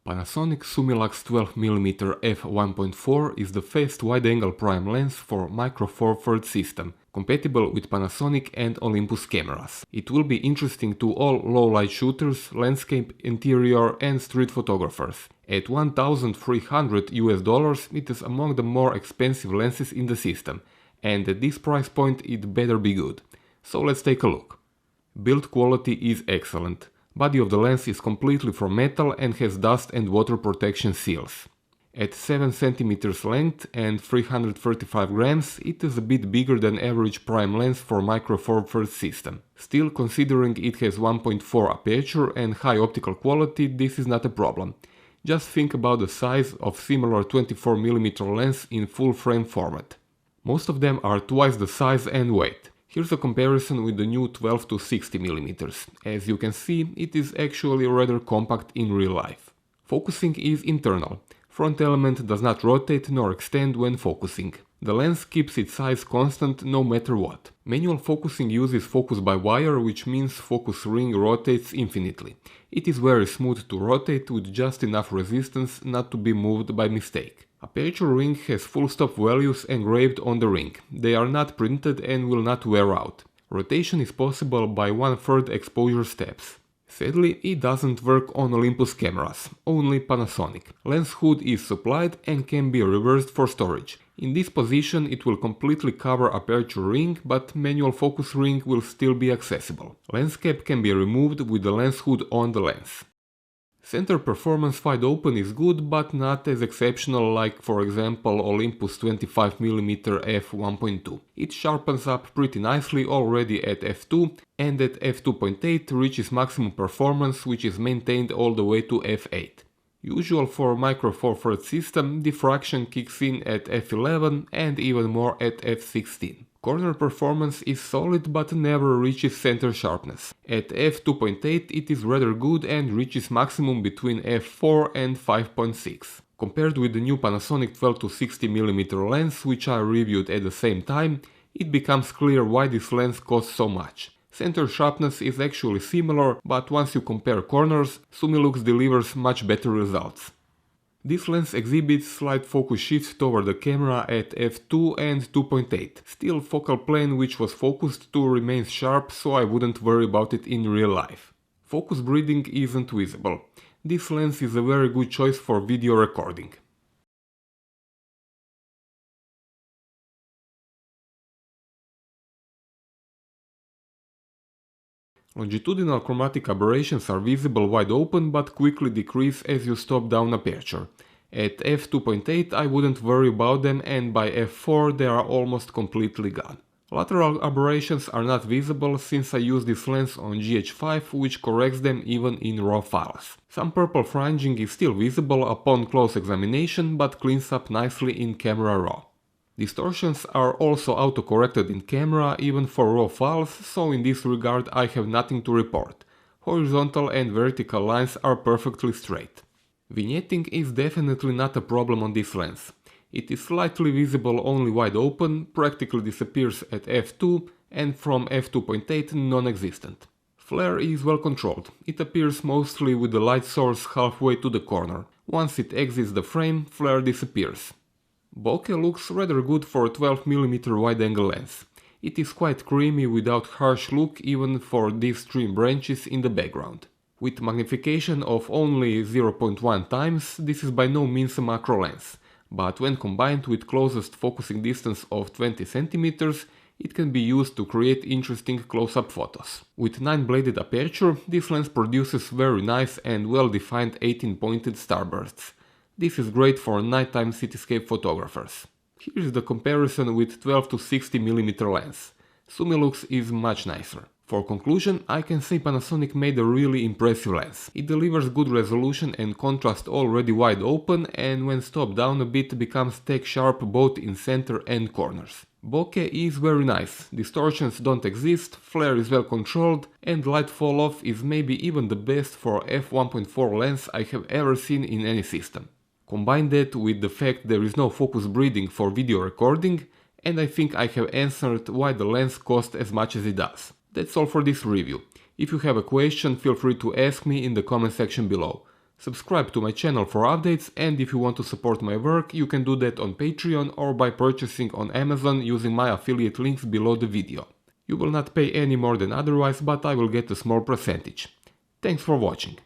Panasonic Summilux 12mm f1.4 is the fast wide-angle prime lens for micro four thirds system, compatible with Panasonic and Olympus cameras. It will be interesting to all low-light shooters, landscape, interior and street photographers. At $1,300 it is among the more expensive lenses in the system, and at this price point it better be good. So let's take a look. Build quality is excellent. Body of the lens is completely from metal and has dust and water protection seals. At 7 cm length and 335 grams, it is a bit bigger than average prime lens for micro four thirds system. Still, considering it has 1.4 aperture and high optical quality, this is not a problem. Just think about the size of similar 24mm lens in full frame format. Most of them are twice the size and weight. Here's a comparison with the new 12 to 60mm. As you can see, it is actually rather compact in real life. Focusing is internal. Front element does not rotate nor extend when focusing. The lens keeps its size constant no matter what. Manual focusing uses focus by wire, which means focus ring rotates infinitely. It is very smooth to rotate with just enough resistance not to be moved by mistake. Aperture ring has full stop values engraved on the ring. They are not printed and will not wear out. Rotation is possible by 1/3 exposure steps. Sadly, it doesn't work on Olympus cameras, only Panasonic. Lens hood is supplied and can be reversed for storage. In this position it will completely cover aperture ring, but manual focus ring will still be accessible. Lens cap can be removed with the lens hood on the lens. Center performance wide open is good, but not as exceptional like, for example, Olympus 25mm f1.2. It sharpens up pretty nicely already at f2, and at f2.8 reaches maximum performance, which is maintained all the way to f8. Usual for micro four thirds system, diffraction kicks in at f11 and even more at f16. Corner performance is solid but never reaches center sharpness. At f2.8 it is rather good and reaches maximum between f4 and 5.6. Compared with the new Panasonic 12 to 60mm lens, which I reviewed at the same time, it becomes clear why this lens costs so much. Center sharpness is actually similar, but once you compare corners, Summilux delivers much better results. This lens exhibits slight focus shift toward the camera at f2 and 2.8. Still, focal plane which was focused to remains sharp, so I wouldn't worry about it in real life. Focus breathing isn't visible. This lens is a very good choice for video recording. Longitudinal chromatic aberrations are visible wide open but quickly decrease as you stop down aperture. At f2.8 I wouldn't worry about them, and by f4 they are almost completely gone. Lateral aberrations are not visible since I use this lens on GH5, which corrects them even in RAW files. Some purple fringing is still visible upon close examination, but cleans up nicely in camera RAW. Distortions are also auto-corrected in camera even for RAW files, so in this regard I have nothing to report. Horizontal and vertical lines are perfectly straight. Vignetting is definitely not a problem on this lens. It is slightly visible only wide open, practically disappears at f2, and from f2.8 non-existent. Flare is well controlled. It appears mostly with the light source halfway to the corner. Once it exits the frame, flare disappears. Bokeh looks rather good for a 12mm wide-angle lens. It is quite creamy without harsh look even for these trim branches in the background. With magnification of only 0.1 times, this is by no means a macro lens, but when combined with closest focusing distance of 20 cm, it can be used to create interesting close-up photos. With 9-bladed aperture, this lens produces very nice and well-defined 18-pointed starbursts. This is great for nighttime cityscape photographers. Here is the comparison with 12 to 60mm lens. Summilux is much nicer. For conclusion, I can say Panasonic made a really impressive lens. It delivers good resolution and contrast already wide open, and when stopped down a bit becomes tech sharp both in center and corners. Bokeh is very nice, distortions don't exist, flare is well controlled, and light fall off is maybe even the best for f1.4 lens I have ever seen in any system. Combine that with the fact there is no focus breathing for video recording, and I think I have answered why the lens costs as much as it does. That's all for this review. If you have a question, feel free to ask me in the comment section below. Subscribe to my channel for updates, and if you want to support my work, you can do that on Patreon or by purchasing on Amazon using my affiliate links below the video. You will not pay any more than otherwise, but I will get a small percentage. Thanks for watching.